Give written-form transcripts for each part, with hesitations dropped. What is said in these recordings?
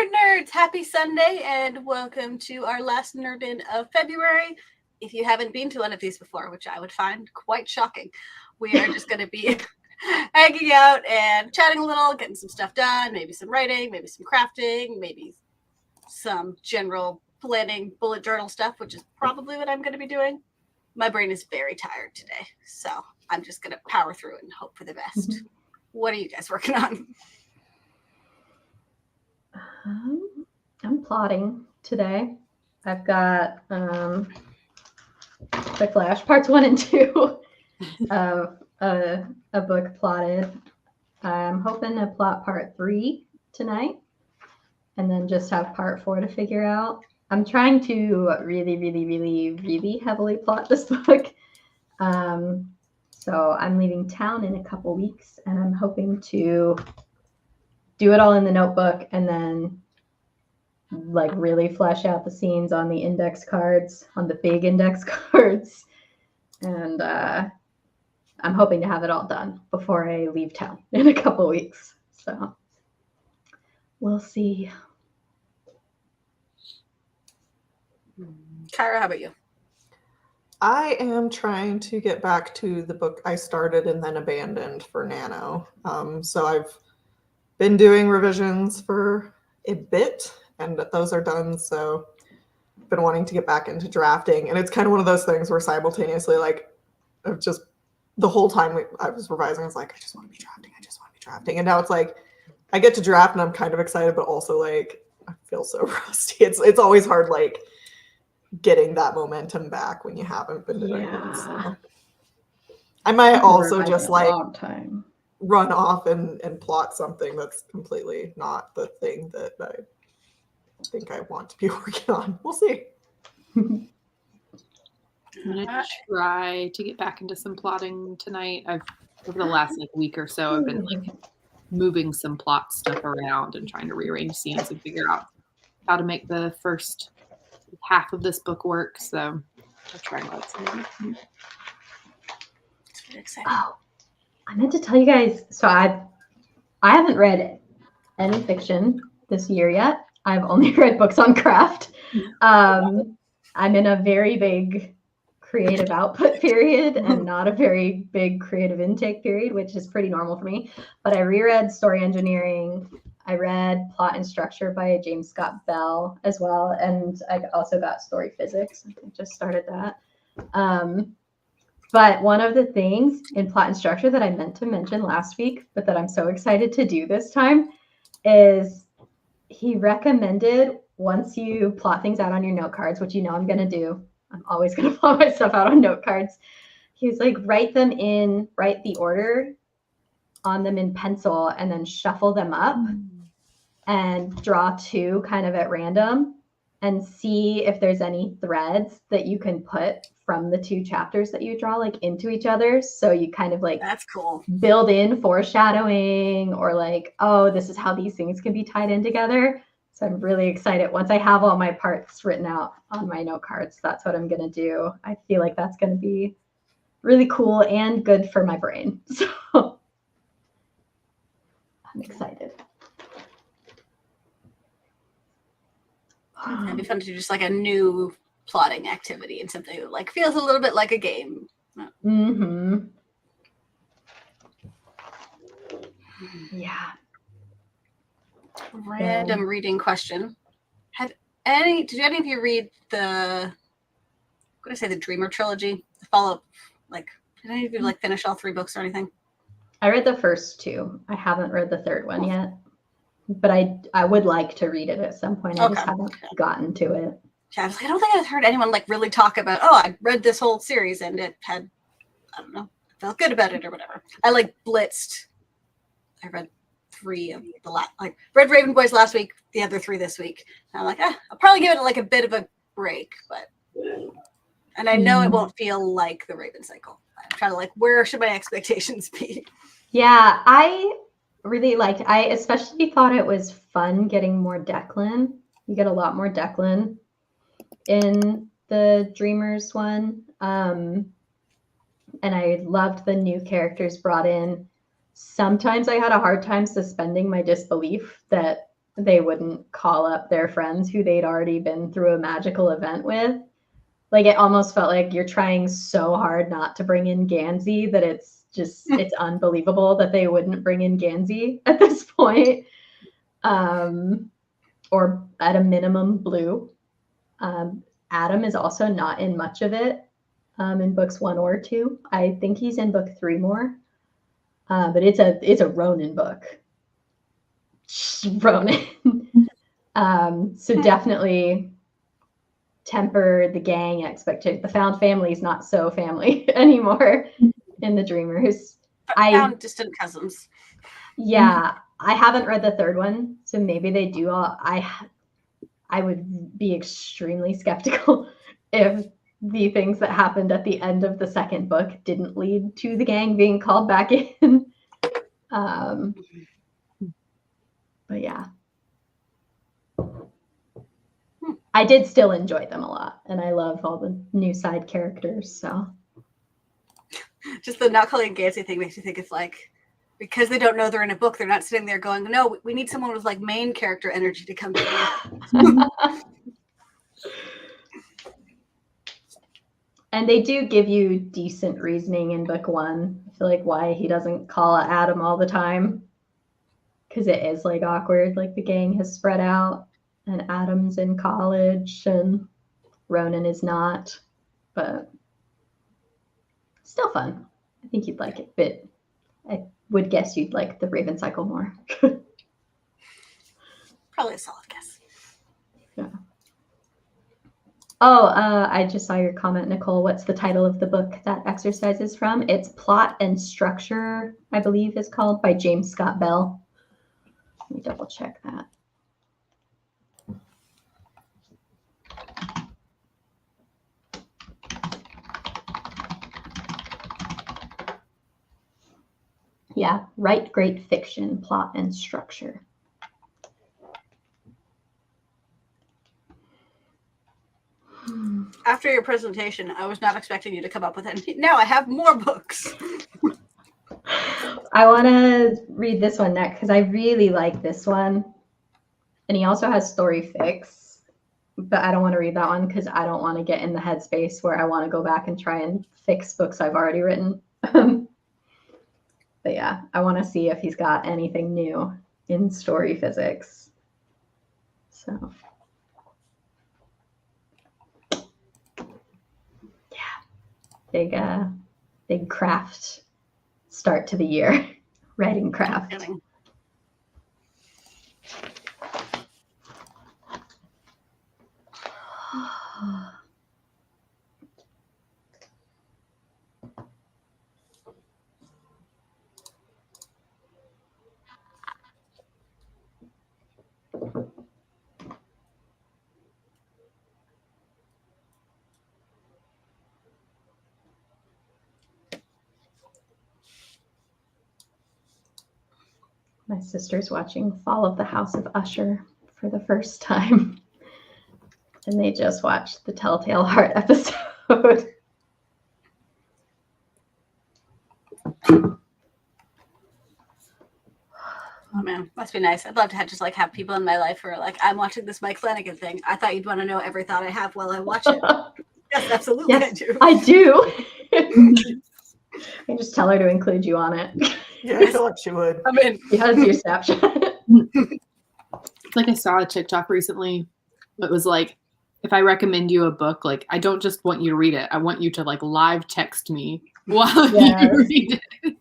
Word Nerds! Happy Sunday and welcome to our last Nerd In of February. If you haven't been to one of these before, which I would find quite shocking, we are just going to be hanging out and chatting a little, getting some stuff done, maybe some writing, maybe some crafting, maybe some general planning bullet journal stuff, which is probably what I'm going to be doing. My brain is very tired today, so I'm just going to power through and hope for the best. What are you guys working on? I'm plotting today. I've got Quick Flash parts 1 and 2 of a book plotted. I'm hoping to plot part 3 tonight and then just have part 4 to figure out. I'm trying to really heavily plot this book. So I'm leaving town in a couple weeks and I'm hoping to do it all in the notebook and then like really flesh out the scenes on the index cards, on the big index cards. And I'm hoping to have it all done before I leave town in a couple weeks. So we'll see. Kyra, how about you? I am trying to get back to the book I started and then abandoned for Nano. So I've been doing revisions for a bit and those are done. So I've been wanting to get back into drafting. And it's kind of one of those things where simultaneously, like, I've just, the whole time I was revising, I was like, I just want to be drafting. I just want to be drafting. And now it's like, I get to draft and I'm kind of excited, but also like, I feel so rusty. It's always hard, like, getting that momentum back when you haven't been doing it. So I might also just like run off and plot something that's completely not the thing that I think I want to be working on. We'll see. I'm gonna try to get back into some plotting tonight. Over the last like week or so, I've been like moving some plot stuff around and trying to rearrange scenes and figure out how to make the first half of this book work. So I'll try and let some. It's very exciting. Oh, I meant to tell you guys. So I haven't read any fiction this year yet. I've only read books on craft. I'm in a very big creative output period and not a very big creative intake period, which is pretty normal for me. But I reread Story Engineering. I read Plot and Structure by James Scott Bell as well. And I also got Story Physics. I just started that. But one of the things in Plot and Structure that I meant to mention last week, but that I'm so excited to do this time, is he recommended once you plot things out on your note cards, which you know I'm going to do. I'm always going to plot my stuff out on note cards. He was like, write the order on them in pencil and then shuffle them up and draw 2 kind of at random and see if there's any threads that you can put from the 2 chapters that you draw like into each other. So you kind of like, that's cool, build in foreshadowing or like, oh, this is how these things can be tied in together. So I'm really excited. Once I have all my parts written out on my note cards, that's what I'm going to do. I feel like that's going to be really cool and good for my brain. So I'm excited. It'd be fun to do just like a new plotting activity and something that like feels a little bit like a game. Mm-hmm. Yeah. Random reading question. Did any of you read the Dreamer trilogy? The follow-up, like, did any of you like finish all 3 books or anything? I read the first 2. I haven't read the 3rd one yet. But I would like to read it at some point. I just haven't gotten to it. Yeah, I was like, I don't think I've heard anyone like really talk about, oh, I read this whole series and it had, I don't know, I felt good about it or whatever. I like blitzed. I read 3 of the last, like read Raven Boys last week, the other 3 this week. And I'm like, I'll probably give it like a bit of a break, and I know it won't feel like the Raven cycle. I'm trying to like, where should my expectations be? Yeah, I really liked. I especially thought it was fun getting more Declan. You get a lot more Declan in the Dreamers one, and I loved the new characters brought in. Sometimes I had a hard time suspending my disbelief that they wouldn't call up their friends who they'd already been through a magical event with. Like, it almost felt like you're trying so hard not to bring in Gansey that it's unbelievable that they wouldn't bring in Gansey at this point. Or at a minimum, Blue. Adam is also not in much of it in books 1 or 2. I think he's in book 3 more. But it's a Ronan book. Ronan. So definitely temper the gang expectation. The found family is not so family anymore in the Dreamers. Found distant cousins. Yeah, I haven't read the 3rd one, so maybe they do. I would be extremely skeptical if the things that happened at the end of the 2nd book didn't lead to the gang being called back in. But yeah. I did still enjoy them a lot, and I love all the new side characters, so. Just the not calling Gansey thing makes me think it's like, because they don't know they're in a book, they're not sitting there going, no, we need someone with like main character energy to come in. And they do give you decent reasoning in book 1. I feel like why he doesn't call Adam all the time. Because it is like awkward, like the gang has spread out and Adam's in college and Ronan is not. But still fun. I think you'd like it, but I would guess you'd like the Raven Cycle more. Probably a solid guess. Yeah. Oh, I just saw your comment, Nicole. What's the title of the book that exercise is from? It's Plot and Structure, I believe is called, by James Scott Bell. Let me double check that. Yeah, Write Great Fiction, Plot and Structure. After your presentation, I was not expecting you to come up with any. Now I have more books. I want to read this one next because I really like this one. And he also has Story Fix, but I don't want to read that one because I don't want to get in the headspace where I want to go back and try and fix books I've already written. But yeah, I want to see if he's got anything new in story physics. So. Big craft start to the year. Writing craft. My sister's watching Fall of the House of Usher for the first time. And they just watched the Telltale Heart episode. Oh man, must be nice. I'd love to have people in my life who are like, I'm watching this Mike Flanagan thing. I thought you'd want to know every thought I have while I watch it. Yes, absolutely. Yes, I do. I just tell her to include you on it. Yeah, I feel like she would. I'm in. She has your Snapchat. It's like I saw a TikTok recently. It was like, if I recommend you a book, like I don't just want you to read it. I want you to like live text me while you read it.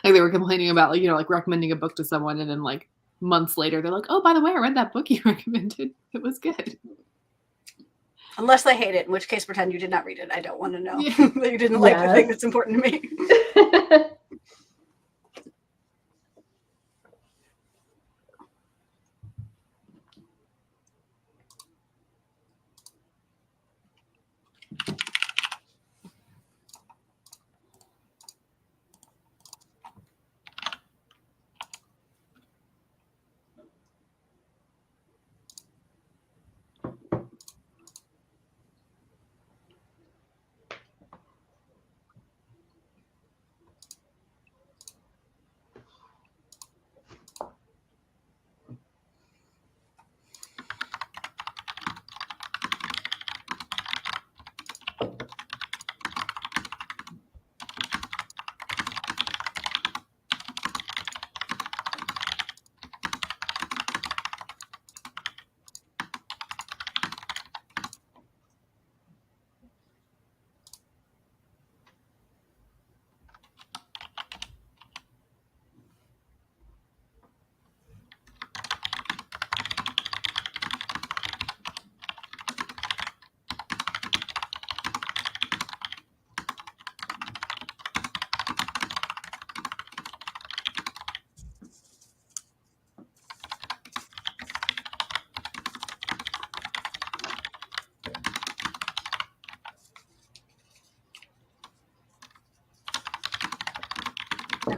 Like they were complaining about like, like recommending a book to someone and then like months later they're like, oh, by the way, I read that book you recommended. It was good. Unless they hate it, in which case pretend you did not read it. I don't want to know Yeah. that you didn't like the thing that's important to me.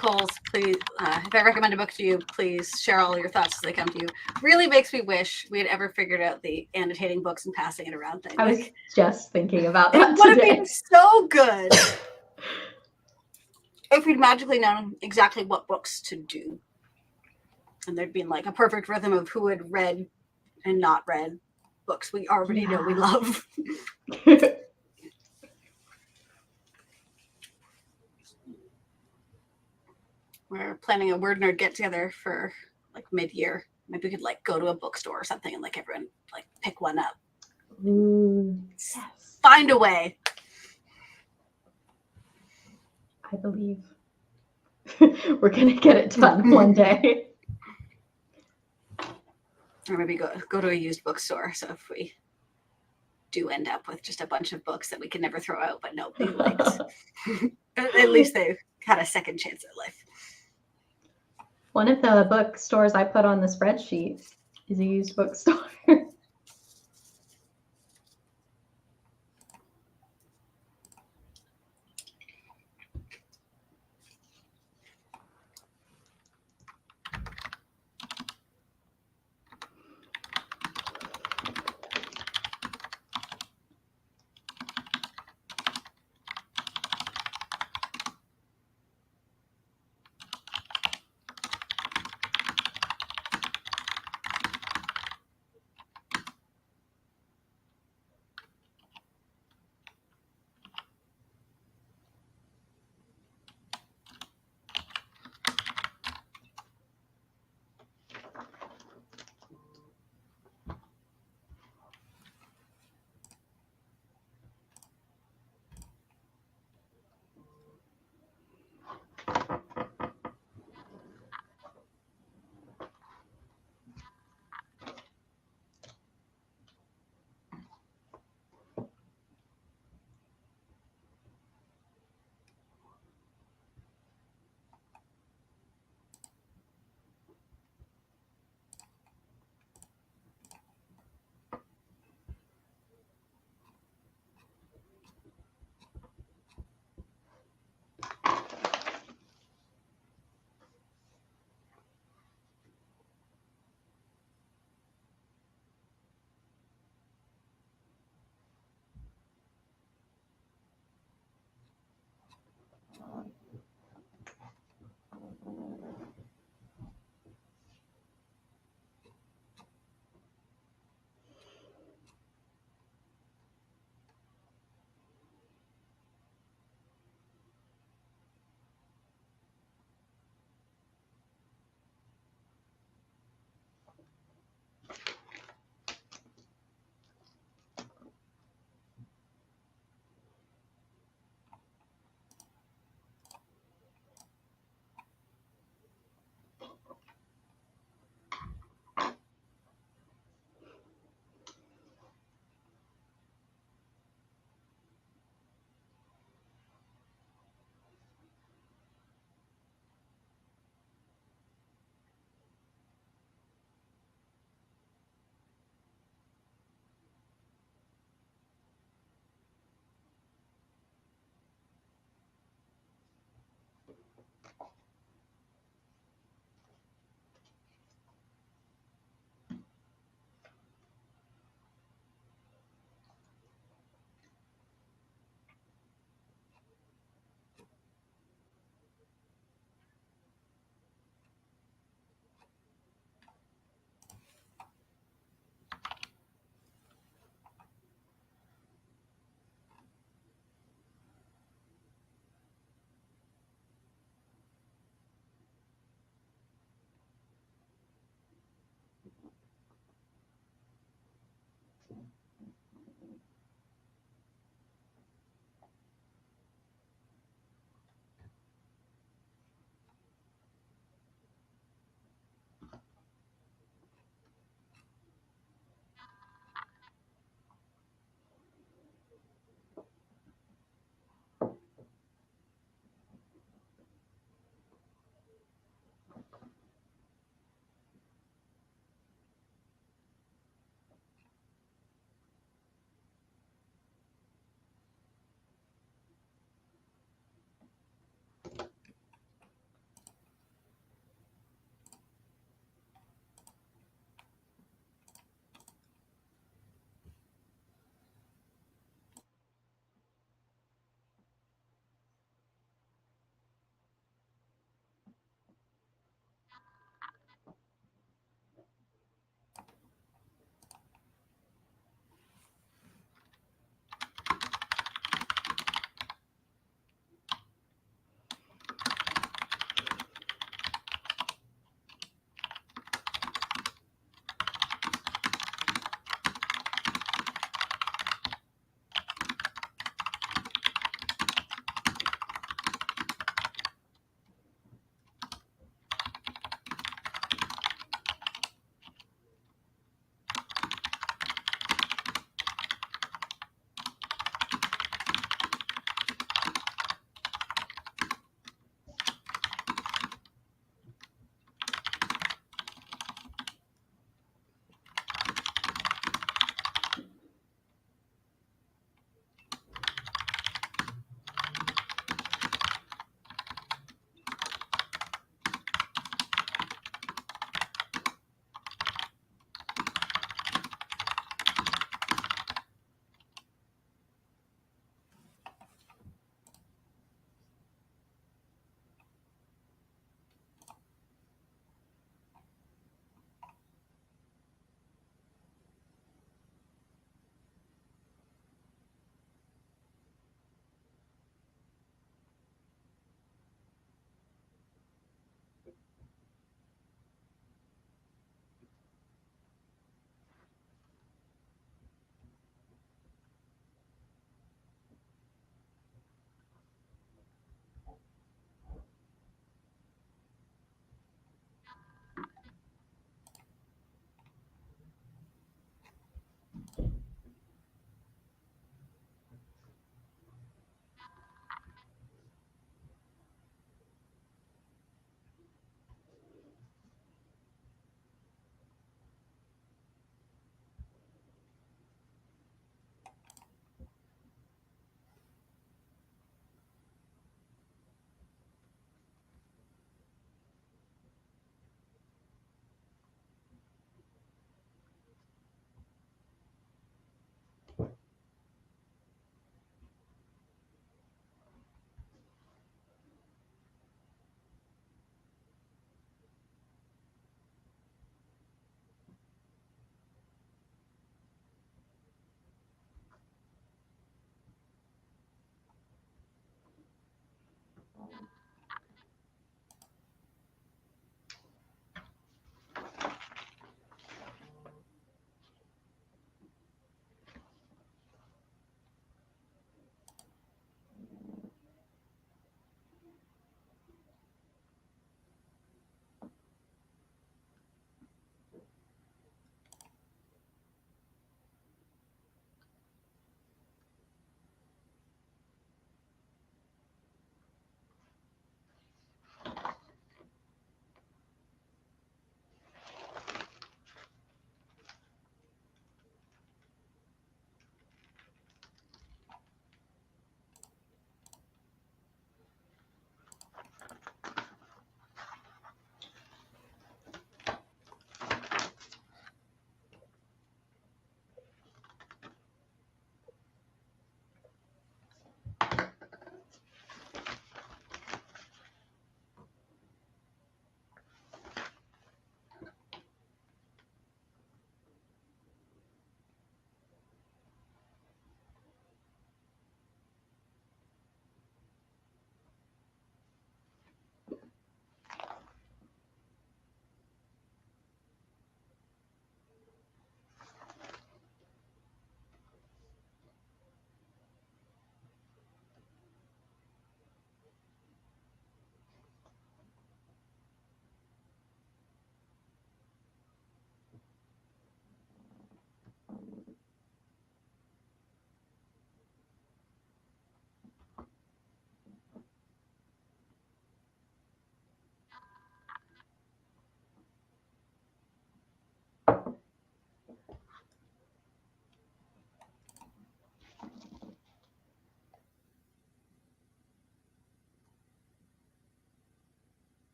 Coles, please, if I recommend a book to you, please share all your thoughts as they come to you. Really makes me wish we had ever figured out the annotating books and passing it around thing. I was just thinking about It that would have today. been so good if we'd magically known exactly what books to do. And there'd been like a perfect rhythm of who had read and not read books we already know we love. We're planning a WordNerd get together for like mid-year. Maybe we could like go to a bookstore or something and like everyone like pick one up. Ooh, yes. Find a way. I believe we're gonna get it done one day. Or maybe go to a used bookstore. So if we do end up with just a bunch of books that we can never throw out, but nobody likes, at least they had a second chance at life. One of the bookstores I put on the spreadsheet is a used bookstore.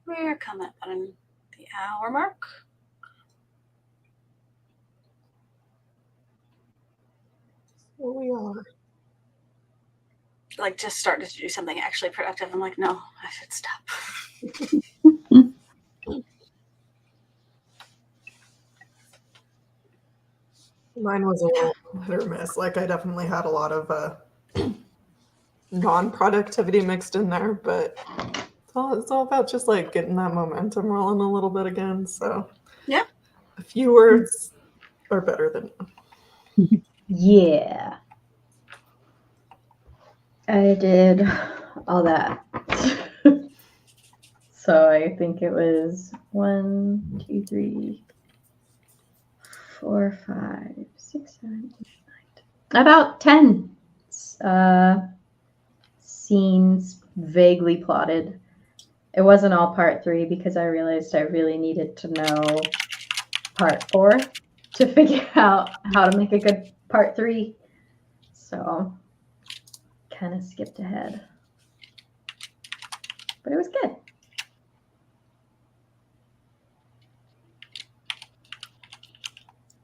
We're coming on the hour mark. Here we are. Like, just started to do something actually productive. I'm like, no, I should stop. Mine was a little hit or miss. Like, I definitely had a lot of non-productivity mixed in there, but it's all about just like getting that momentum rolling a little bit again. So Yeah. A few words are better than none. Yeah. I did all that. So I think it was 1, 2, 3, 4, 5, 6, 7, 8, 9, about 10 scenes vaguely plotted. It wasn't all part 3 because I realized I really needed to know part 4 to figure out how to make a good part 3. So kind of skipped ahead. But it was good.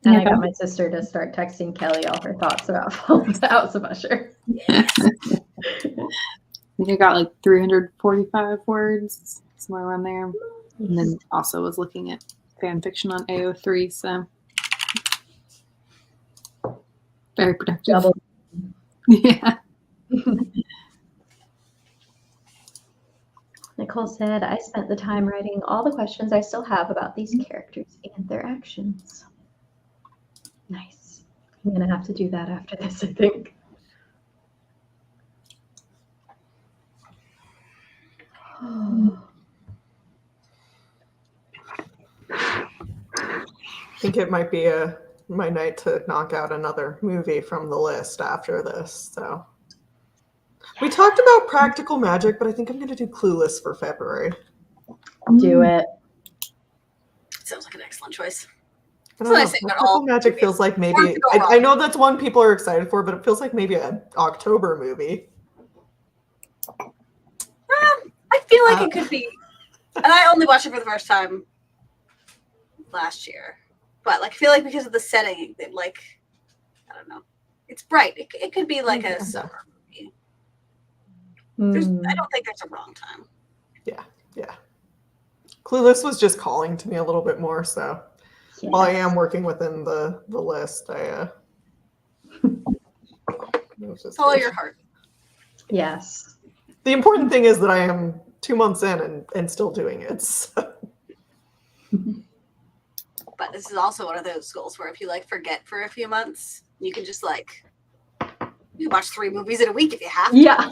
And I got my sister to start texting Kelly all her thoughts about House of Usher. Yes. I got like 345 words, somewhere around there. And then also was looking at fan fiction on AO3, so very productive. Double. Yeah. Nicole said, I spent the time writing all the questions I still have about these characters and their actions. Nice. I'm going to have to do that after this, I think. I think it might be my night to knock out another movie from the list after this. So we talked about Practical Magic, but I think I'm going to do Clueless for February. Do it. Sounds like an excellent choice. I don't know. Nice thing about Practical all Magic movies. feels like maybe Hard to go I wrong. know that's one people are excited for, but it feels like maybe an October movie. I feel like it could be, and I only watched it for the first time last year, but like I feel like because of the setting, that like I don't know, it's bright. It could be like a summer movie. I don't think there's a wrong time. Yeah. Clueless was just calling to me a little bit more, so while I am working within the list, Follow your heart. Yes. The important thing is that I am 2 months in and still doing it. So. But this is also one of those goals where if you like forget for a few months, you can just like you can watch 3 movies in a week if you have to. Yeah.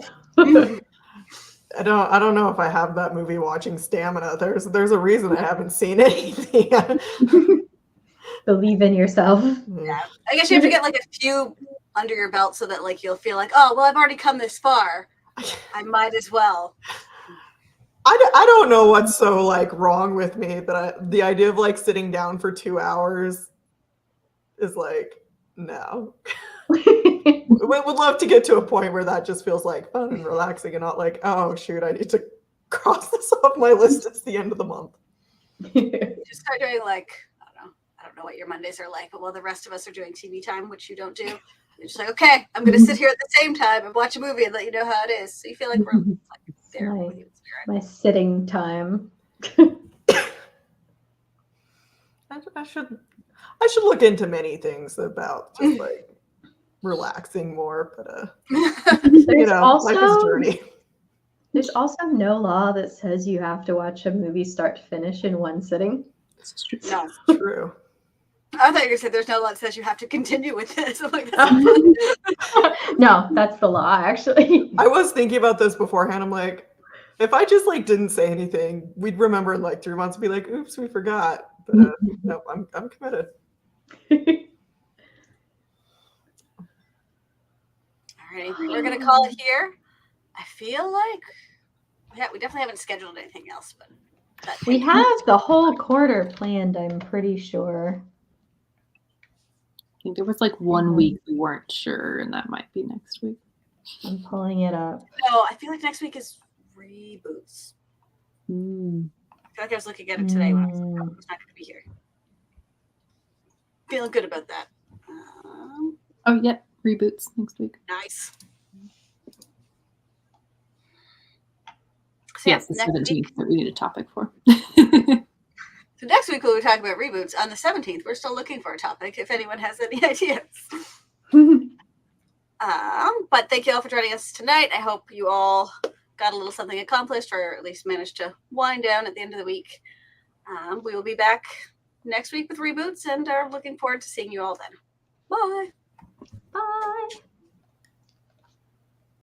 I don't know if I have that movie watching stamina. There's a reason I haven't seen anything. Believe in yourself. Yeah. I guess you have to get like a few under your belt so that like you'll feel like, oh well, I've already come this far. I might as well. I don't know what's so like wrong with me, but the idea of like sitting down for 2 hours is like no. We would love to get to a point where that just feels like fun and relaxing and not like, oh shoot, I need to cross this off my list. It's the end of the month. You just start doing like I don't know what your Mondays are like, but while the rest of us are doing TV time, which you don't do, you're just like, okay, I'm gonna sit here at the same time and watch a movie and let you know how it is. So you feel like we're like there with you in spirit. My sitting time. I should look into many things about just like relaxing more, but There's life is a journey. There's also no law that says you have to watch a movie start to finish in one sitting. No. True. I thought you were going to say there's no law that says you have to continue with this. I'm like, that's No, that's the law, actually. I was thinking about this beforehand. I'm like, if I just like didn't say anything, we'd remember in like 3 months and be like, oops, we forgot. But no, I'm committed. Alrighty, we're gonna call it here. I feel like we definitely haven't scheduled anything else, but We have the whole quarter planned, I'm pretty sure. I think there was like 1 week we weren't sure, and that might be next week. I'm pulling it up. No, I feel like next week is reboots. feel like I was looking at him today when I was like, oh, Mm. he's not going to be here. Feeling good about that. Oh, yep. Reboots next week. Nice. So Yes, the next 17th week, that we need a topic for. so next week we'll be talking about reboots. On the 17th, we're still looking for a topic if anyone has any ideas. But thank you all for joining us tonight. I hope you all got a little something accomplished, or at least managed to wind down at the end of the week. We will be back next week with reboots, and are looking forward to seeing you all then. Bye.